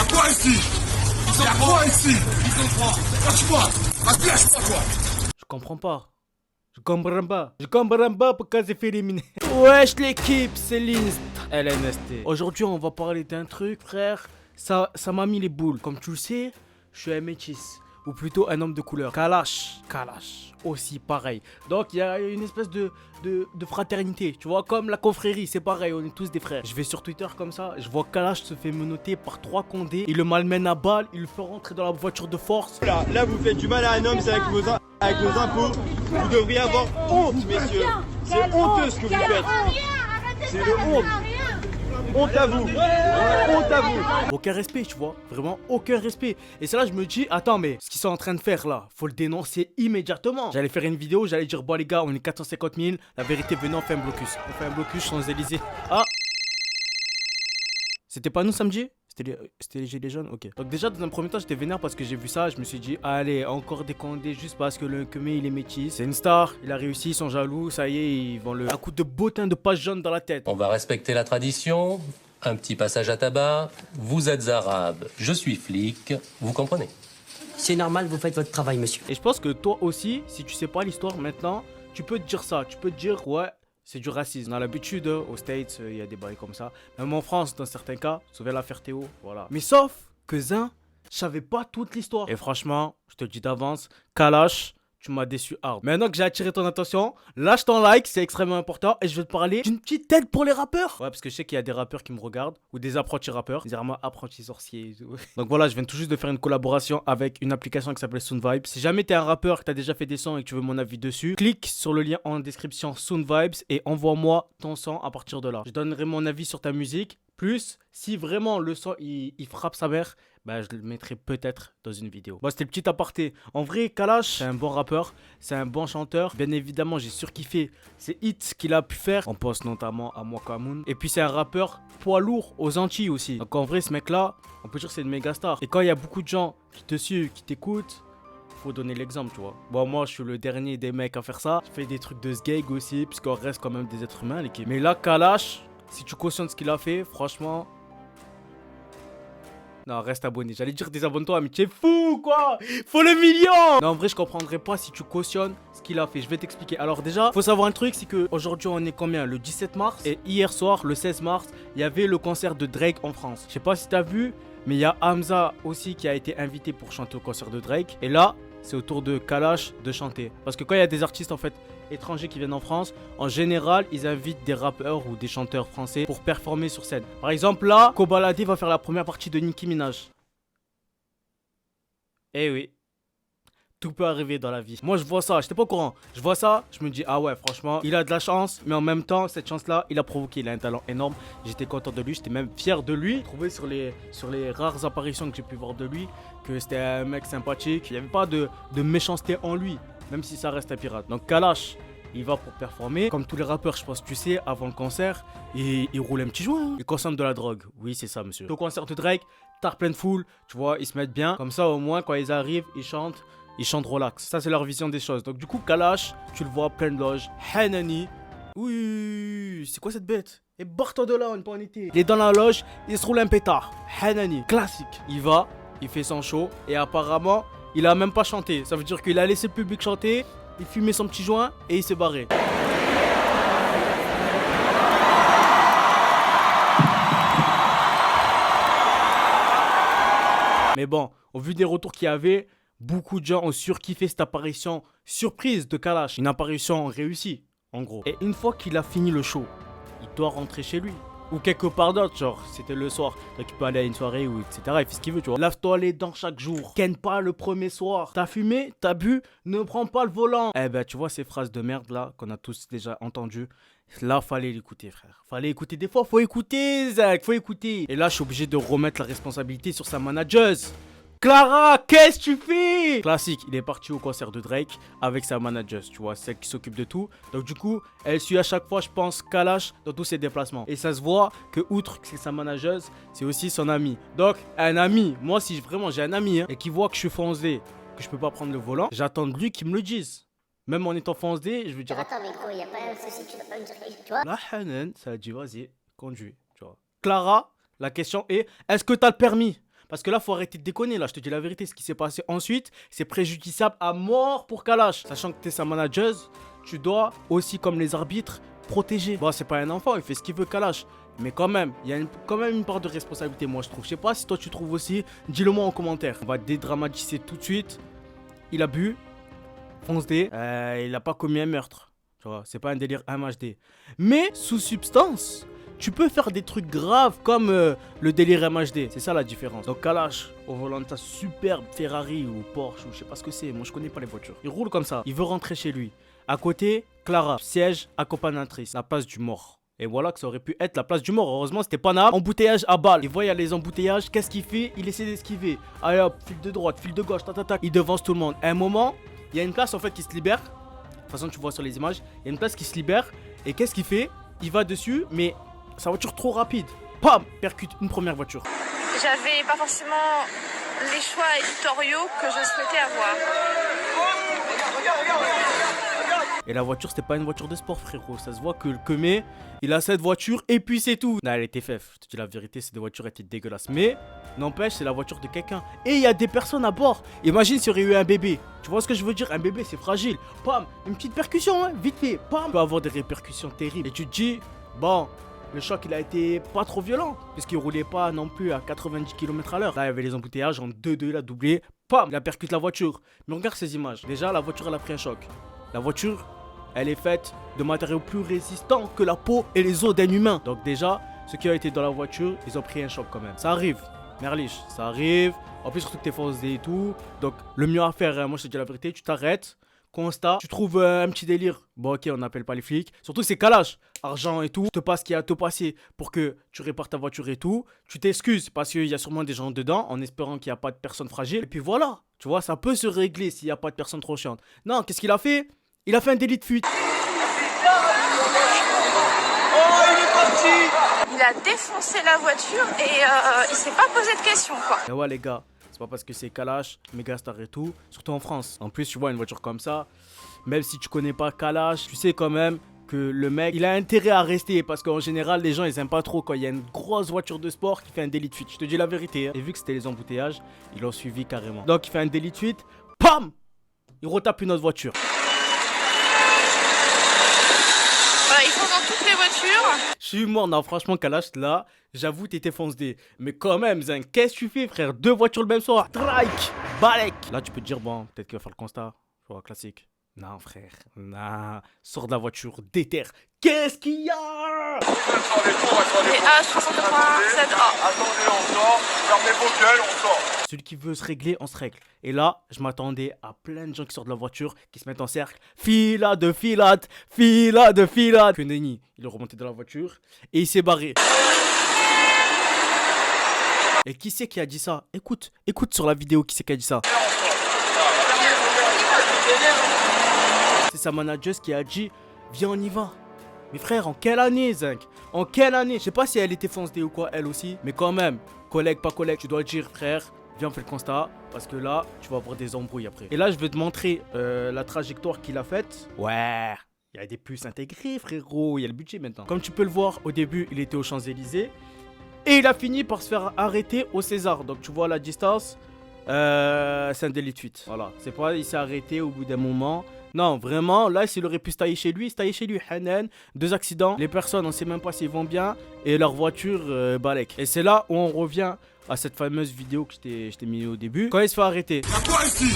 Y'a quoi ici? Y'a quoi ici? Lâche-moi! Lâche-moi, toi! Je comprends pas. Je comprends pas. Je comprends pas pourquoi c'est fait éliminer. Wesh l'équipe, c'est l'Inst LNST. Aujourd'hui, on va parler d'un truc, frère. Ça m'a mis les boules. Comme tu le sais, je suis un métis. Ou plutôt un homme de couleur. Kalash. Aussi pareil. Donc il y a une espèce de fraternité. Tu vois, comme la confrérie, c'est pareil, on est tous des frères. Je vais sur Twitter comme ça, je vois Kalash se fait menotter par 3 condés. Il le malmène à balle, il le fait rentrer dans la voiture de force. Là vous faites du mal à un homme, c'est avec vos impôts. Vous devriez avoir honte, messieurs. C'est honteux ce que vous faites. C'est de honte. Honte à vous. Honte à vous. Aucun respect, tu vois. Vraiment aucun respect. Et c'est là je me dis, attends, mais ce qu'ils sont en train de faire là, faut le dénoncer immédiatement. J'allais faire une vidéo, j'allais dire, bon les gars, on est 450 000. La vérité, venez, on fait un blocus. On fait un blocus Champs-Élysées. Ah, c'était pas nous samedi? C'était les Gilets jaunes, ok. Donc déjà dans un premier temps j'étais vénère parce que j'ai vu ça, je me suis dit allez encore des condés juste parce que le Nkeme il est métis. C'est une star, il a réussi, ils sont jaloux, ça y est, ils vont le... un coup de bottin de page jaune dans la tête. On va respecter la tradition, un petit passage à tabac, vous êtes arabe, je suis flic, vous comprenez? C'est normal, vous faites votre travail, monsieur. Et je pense que toi aussi, si tu sais pas l'histoire maintenant, tu peux te dire ça, tu peux te dire ouais, c'est du racisme. On a l'habitude, aux States, il y a des bails comme ça. Même en France, dans certains cas, sauver l'affaire Théo, voilà. Mais sauf que Zin, je savais pas toute l'histoire. Et franchement, je te le dis d'avance, Kalash, tu m'as déçu hard. Maintenant que j'ai attiré ton attention, lâche ton like, c'est extrêmement important. Et je vais te parler d'une petite aide pour les rappeurs. Ouais, parce que je sais qu'il y a des rappeurs qui me regardent, ou des apprentis rappeurs, généralement apprentis sorciers et tout. Donc voilà, je viens tout juste de faire une collaboration avec une application qui s'appelle Soundvibes. Si jamais t'es un rappeur, que t'as déjà fait des sons et que tu veux mon avis dessus, clique sur le lien en description Soundvibes et envoie-moi ton son à partir de là. Je donnerai mon avis sur ta musique. Plus, si vraiment le son il frappe sa mère, bah je le mettrai peut-être dans une vidéo. Bon, c'était le petit aparté. En vrai, Kalash, c'est un bon rappeur, c'est un bon chanteur. Bien évidemment, j'ai surkiffé ces hits qu'il a pu faire. On pense notamment à Mwakamoun. Et puis, c'est un rappeur poids lourd aux Antilles aussi. Donc, en vrai, ce mec-là, on peut dire que c'est une méga star. Et quand il y a beaucoup de gens qui te suivent, qui t'écoutent, faut donner l'exemple, tu vois. Bon, moi, je suis le dernier des mecs à faire ça. Je fais des trucs de sgeg aussi, puisqu'on reste quand même des êtres humains, l'équipe. Mais là, Kalash, si tu cautionnes ce qu'il a fait, franchement... Non, reste abonné. J'allais dire désabonne-toi, mais tu es fou, quoi. Faut le million. Non, en vrai, je comprendrais pas si tu cautionnes ce qu'il a fait. Je vais t'expliquer. Alors déjà, faut savoir un truc, c'est que aujourd'hui on est combien? Le 17 mars. Et hier soir, le 16 mars, il y avait le concert de Drake en France. Je sais pas si t'as vu, mais il y a Hamza aussi qui a été invité pour chanter au concert de Drake. Et là, c'est au tour de Kalash de chanter. Parce que quand il y a des artistes en fait étrangers qui viennent en France, en général, ils invitent des rappeurs ou des chanteurs français pour performer sur scène. Par exemple, là, Kobalade va faire la première partie de Nicki Minaj. Eh oui, tout peut arriver dans la vie. Moi, je vois ça, j'étais pas au courant. Je vois ça, je me dis, ah ouais, franchement, il a de la chance, mais en même temps, cette chance-là, il a provoqué. Il a un talent énorme. J'étais content de lui, j'étais même fier de lui. J'ai trouvé sur les rares apparitions que j'ai pu voir de lui que c'était un mec sympathique. Il n'y avait pas de méchanceté en lui, même si ça reste un pirate. Donc, Kalash, il va pour performer. Comme tous les rappeurs, je pense, tu sais, avant le concert, il roule un petit joint. Hein. Il consomme de la drogue. Oui, c'est ça, monsieur. Au concert de Drake, t'as plein de foule, tu vois, ils se mettent bien. Comme ça, au moins, quand ils arrivent, ils chantent relax. Ça, c'est leur vision des choses. Donc, du coup, Kalash, tu le vois, plein de loges. Hanani. Oui, c'est quoi cette bête? Et barre-toi de là, on n'est pas en été. Il est dans la loge, il se roule un pétard. Hanani, classique. Il va, il fait son show. Et apparemment, il a même pas chanté. Ça veut dire qu'il a laissé le public chanter. Il fumait son petit joint et il s'est barré. Mais bon, au vu des retours qu'il y avait, beaucoup de gens ont surkiffé cette apparition surprise de Kalash. Une apparition réussie, en gros. Et une fois qu'il a fini le show, il doit rentrer chez lui. Ou quelque part d'autre, genre, c'était le soir. Donc il peut aller à une soirée ou etc. Il fait ce qu'il veut, tu vois. Lave-toi les dents chaque jour. Ken pas le premier soir. T'as fumé, t'as bu, ne prends pas le volant. Eh ben, tu vois ces phrases de merde là, qu'on a tous déjà entendues. Là, fallait l'écouter, frère. Fallait écouter. Des fois, faut écouter, Zach. Faut écouter. Et là, je suis obligé de remettre la responsabilité sur sa manageuse. Clara, qu'est-ce que tu fais? Classique, il est parti au concert de Drake avec sa manageuse, tu vois, celle qui s'occupe de tout. Donc du coup, elle suit à chaque fois, je pense, Kalash dans tous ses déplacements. Et ça se voit que outre que c'est sa manageuse, c'est aussi son ami. Donc un ami, moi si vraiment j'ai un ami et qui voit que je suis foncé, que je peux pas prendre le volant, j'attends de lui qu'il me le dise. Même en étant foncé, je veux dire... Attends, mais gros, y a pas un souci, tu dois pas me dire, tu vois. La Hanan, ça a dit, vas-y, conduis, tu vois. Clara, la question est, est-ce que t'as le permis? Parce que là, faut arrêter de déconner. Là, je te dis la vérité. Ce qui s'est passé ensuite, c'est préjudiciable à mort pour Kalash. Sachant que t'es sa manageuse, tu dois aussi, comme les arbitres, protéger. Bon, c'est pas un enfant, il fait ce qu'il veut, Kalash. Mais quand même, il y a quand même une part de responsabilité, moi, je trouve. Je sais pas si toi, tu trouves aussi. Dis-le moi en commentaire. On va dédramatiser tout de suite. Il a bu. Fonce D. Il a pas commis un meurtre. Tu vois, c'est pas un délire MHD. Mais sous substance, tu peux faire des trucs graves comme le délire MHD. C'est ça la différence. Donc Kalash, au volant de ta superbe Ferrari ou Porsche ou je sais pas ce que c'est. Moi je connais pas les voitures. Il roule comme ça. Il veut rentrer chez lui. À côté, Clara, siège accompagnatrice. La place du mort. Et voilà que ça aurait pu être la place du mort. Heureusement, c'était Paname. Embouteillage à balle. Il voit, il y a les embouteillages. Qu'est-ce qu'il fait? Il essaie d'esquiver. Allez hop, file de droite, file de gauche, tac. Il devance tout le monde. À un moment, il y a une place en fait qui se libère. De toute façon, tu vois sur les images. Il y a une place qui se libère. Et qu'est-ce qu'il fait? Il va dessus, mais sa voiture trop rapide. Pam! Percute une première voiture. J'avais pas forcément les choix éditoriaux que je souhaitais avoir. Et la voiture, c'était pas une voiture de sport, frérot. Ça se voit que le Kemé, il a cette voiture et puis c'est tout. Non, elle était fève. Je te dis la vérité, ces deux voitures étaient dégueulasses. Mais, n'empêche, c'est la voiture de quelqu'un. Et il y a des personnes à bord. Imagine s'il y aurait eu un bébé. Tu vois ce que je veux dire? Un bébé, c'est fragile. Pam! Une petite percussion, hein, vite fait. Pam! Ça peut avoir des répercussions terribles. Et tu te dis, bon, le choc, il a été pas trop violent. Puisqu'il roulait pas non plus à 90 km/h. Là, il y avait les embouteillages en 2-2, il a doublé. Pam! Il a percuté la voiture. Mais regarde ces images. Déjà, la voiture, elle a pris un choc. La voiture, elle est faite de matériaux plus résistants que la peau et les os d'un humain. Donc déjà, ceux qui ont été dans la voiture, ils ont pris un choc quand même. Ça arrive, Merlich, ça arrive. En plus, surtout que t'es foncé et tout. Donc le mieux à faire, hein, moi je te dis la vérité, tu t'arrêtes, constat, tu trouves un petit délire. Bon ok, on n'appelle pas les flics. Surtout c'est Kalash, argent et tout. Je te passe ce qu'il y a à te passer pour que tu répares ta voiture et tout. Tu t'excuses parce qu'il y a sûrement des gens dedans en espérant qu'il n'y a pas de personnes fragiles. Et puis voilà, tu vois, ça peut se régler s'il n'y a pas de personnes trop chiantes. Non, qu'est-ce qu'il a fait? Il a fait un délit de fuite. Il a défoncé la voiture et il s'est pas posé de questions, quoi. Et ouais les gars, c'est pas parce que c'est Kalash, Megastar et tout, surtout en France. En plus tu vois une voiture comme ça, même si tu connais pas Kalash, tu sais quand même que le mec, il a intérêt à rester parce qu'en général les gens ils aiment pas trop quand il y a une grosse voiture de sport qui fait un délit de fuite. Je te dis la vérité, hein. Et vu que c'était les embouteillages, ils l'ont suivi carrément. Donc il fait un délit de fuite, PAM! Il retape une autre voiture. Ils sont dans toutes les voitures. Je suis mort, non franchement Kalash là, j'avoue t'étais fonce D. Mais quand même Zinc, qu'est-ce que tu fais frère? Deux voitures le même soir, strike, balek. Là tu peux te dire bon, peut-être qu'il va faire le constat, tu vois, classique. Non frère, non, sors de la voiture, déterre. Qu'est-ce qu'il y a? Les A387A. Attendez, on sort. Fermez vos gueules, on sort. Celui qui veut se régler, on se règle. Et là, je m'attendais à plein de gens qui sortent de la voiture, qui se mettent en cercle. Fila de filade, fila de filade. Keneni, il est remonté dans la voiture et il s'est barré. Et qui c'est qui a dit ça? Écoute sur la vidéo qui c'est qui a dit ça. C'est sa manageuse qui a dit, viens on y va. Mais frère, en quelle année Zinc? En quelle année? Je sais pas si elle était foncée ou quoi, elle aussi. Mais quand même, collègue, pas collègue, tu dois dire frère, viens on fait le constat. Parce que là, tu vas avoir des embrouilles après. Et là, je vais te montrer la trajectoire qu'il a faite. Ouais, il y a des puces intégrées frérot, il y a le budget maintenant. Comme tu peux le voir, au début, il était aux Champs-Élysées. Et il a fini par se faire arrêter au César. Donc tu vois la distance, c'est un délit de fuite. Voilà, c'est pas il s'est arrêté au bout d'un moment. Non, vraiment, là, s'il aurait pu se tailler chez lui, il se taillait chez lui. Hanan, 2 accidents. Les personnes, on sait même pas s'ils vont bien. Et leur voiture, balèque. Et c'est là où on revient à cette fameuse vidéo que je t'ai mis au début. Quand il se fait arrêter. Y'a quoi ici?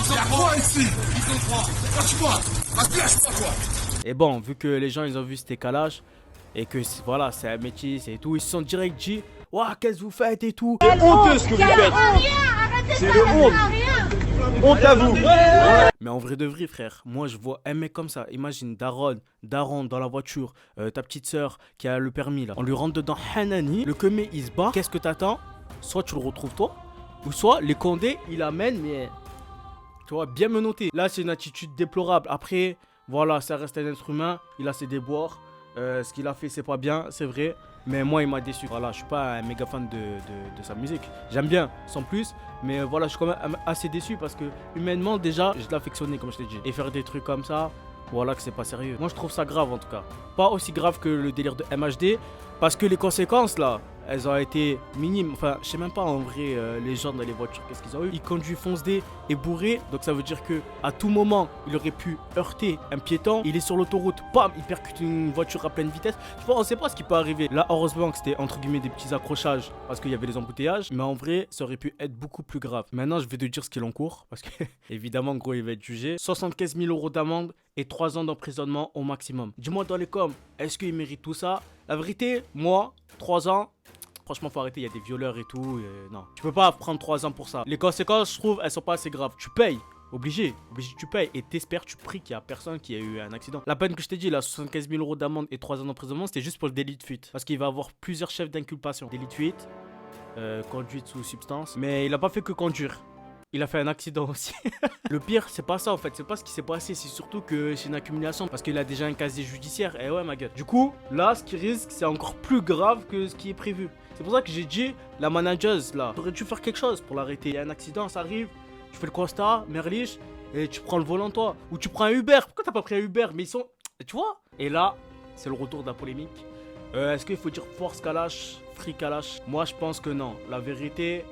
Y'a quoi ici? Lâche-moi! Lâche-moi, toi! Et bon, vu que les gens, ils ont vu c'était Kalash. Et que voilà, c'est un métis et tout. Ils se sont direct dit, ouah, qu'est-ce que vous faites et tout. C'est honteux ce que vous faites. C'est le honte. Honte à vous. Mais en vrai de vrai, frère, moi je vois un mec comme ça. Imagine Daron dans la voiture, ta petite soeur qui a le permis là. On lui rentre dedans Hanani, le Kemé il se bat. Qu'est-ce que t'attends? Soit tu le retrouves toi, ou soit les Condés il amène, mais tu vois, bien menotté. Là c'est une attitude déplorable. Après, voilà, ça reste un être humain, il a ses déboires. Ce qu'il a fait c'est pas bien, c'est vrai. Mais moi il m'a déçu. Voilà, je suis pas un méga fan de sa musique. J'aime bien, sans plus. Mais voilà, je suis quand même assez déçu parce que humainement déjà, je l'affectionnais comme je t'ai dit. Et faire des trucs comme ça, voilà que c'est pas sérieux. Moi je trouve ça grave en tout cas. Pas aussi grave que le délire de MHD. Parce que les conséquences là, elles ont été minimes. Enfin, je sais même pas en vrai, les gens dans les voitures, qu'est-ce qu'ils ont eu. Il conduit fonce-dé et bourré, donc ça veut dire que à tout moment, il aurait pu heurter un piéton. Il est sur l'autoroute, bam, il percute une voiture à pleine vitesse. Je pense, on sait pas ce qui peut arriver. Là, heureusement que c'était entre guillemets des petits accrochages parce qu'il y avait les embouteillages, mais en vrai, ça aurait pu être beaucoup plus grave. Maintenant, je vais te dire ce qu'il encourt parce que évidemment, gros, il va être jugé. 75 000 € d'amende et 3 ans d'emprisonnement au maximum. Dis-moi dans les coms, est-ce qu'il mérite tout ça? La vérité, moi, 3 ans, franchement, faut arrêter, il y a des violeurs et tout. Non, tu peux pas prendre 3 ans pour ça. Les conséquences, je trouve, elles sont pas assez graves. Tu payes. Obligé, tu payes et t'espères, tu pries qu'il y a personne qui a eu un accident. La peine que je t'ai dit, là, 75 000 € d'amende et 3 ans d'emprisonnement, c'était juste pour le délit de fuite. Parce qu'il va avoir plusieurs chefs d'inculpation. Délit de fuite, conduite sous substance. Mais il a pas fait que conduire. Il a fait un accident aussi. Le pire, c'est pas ça en fait, c'est pas ce qui s'est passé, c'est surtout que c'est une accumulation parce qu'il a déjà un casier judiciaire. Et ouais, ma gueule. Du coup, là, ce qu'il risque, c'est encore plus grave que ce qui est prévu. C'est pour ça que j'ai dit, la manageuse là, t'aurais dû faire quelque chose pour l'arrêter. Il y a un accident, ça arrive, tu fais le constat, merliche, et tu prends le volant toi. Ou tu prends un Uber. Pourquoi t'as pas pris un Uber? Mais ils sont. Tu vois? Et là, c'est le retour de la polémique. Est-ce qu'il faut dire force Kalash, free Kalash? Moi, je pense que non. La vérité.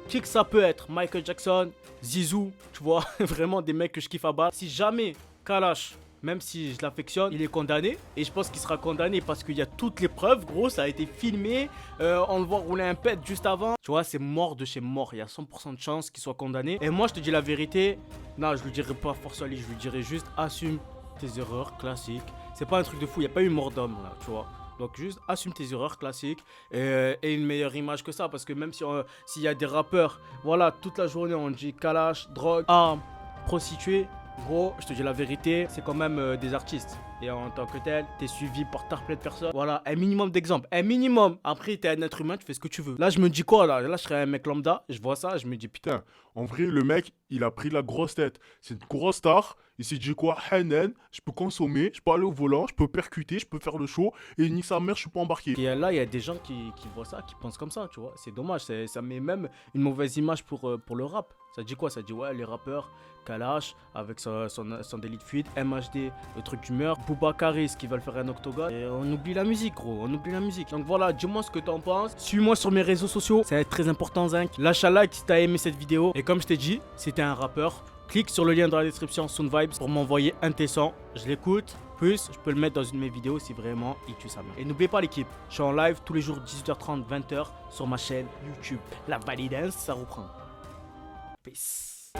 Qui que ça peut être? Michael Jackson, Zizou, tu vois, vraiment des mecs que je kiffe à battre. Si jamais Kalash, même si je l'affectionne, il est condamné, et je pense qu'il sera condamné parce qu'il y a toutes les preuves, gros, ça a été filmé, on le voit rouler un pet juste avant. Tu vois, c'est mort de chez mort, il y a 100% de chance qu'il soit condamné. Et moi, je te dis la vérité, non, je lui dirais pas force Ali, je lui dirais juste assume tes erreurs classiques. C'est pas un truc de fou, il n'y a pas eu mort d'homme là, tu vois. Donc juste assume tes erreurs classiques et une meilleure image que ça. Parce que même si s'il y a des rappeurs, voilà, toute la journée on dit Kalash, drogue, armes, prostituées. Gros, je te dis la vérité, c'est quand même des artistes. Et en tant que tel, t'es suivi par plein de personnes. Voilà, un minimum d'exemples. Un minimum. Après, t'es un être humain, tu fais ce que tu veux. Là, je me dis quoi là? Là, je serais un mec lambda. Je vois ça, je me dis putain. En vrai, le mec, il a pris la grosse tête. C'est une grosse star. Il s'est dit quoi? Hanen, je peux consommer, je peux aller au volant, je peux percuter, je peux faire le show. Et ni sa mère, je suis pas embarqué. Et là, il y a des gens qui voient ça, qui pensent comme ça, tu vois. C'est dommage, ça met même une mauvaise image pour le rap. Ça dit quoi? Ça dit ouais, les rappeurs, Kalash, avec son délit de fuite, MHD, le truc d'humeur, Boubacaris qui veulent faire un octogone. Et on oublie la musique, gros, on oublie la musique. Donc voilà, dis-moi ce que t'en penses. Suis-moi sur mes réseaux sociaux, ça va être très important, Zinc. Lâche un like si t'as aimé cette vidéo. Et comme je t'ai dit, si t'es un rappeur, clique sur le lien dans la description Sound Vibes pour m'envoyer un tes son. Je l'écoute. Plus, je peux le mettre dans une de mes vidéos si vraiment il tue sa mère. Et n'oubliez pas l'équipe, je suis en live tous les jours 18h30, 20h sur ma chaîne YouTube. La validance, ça reprend. Peace.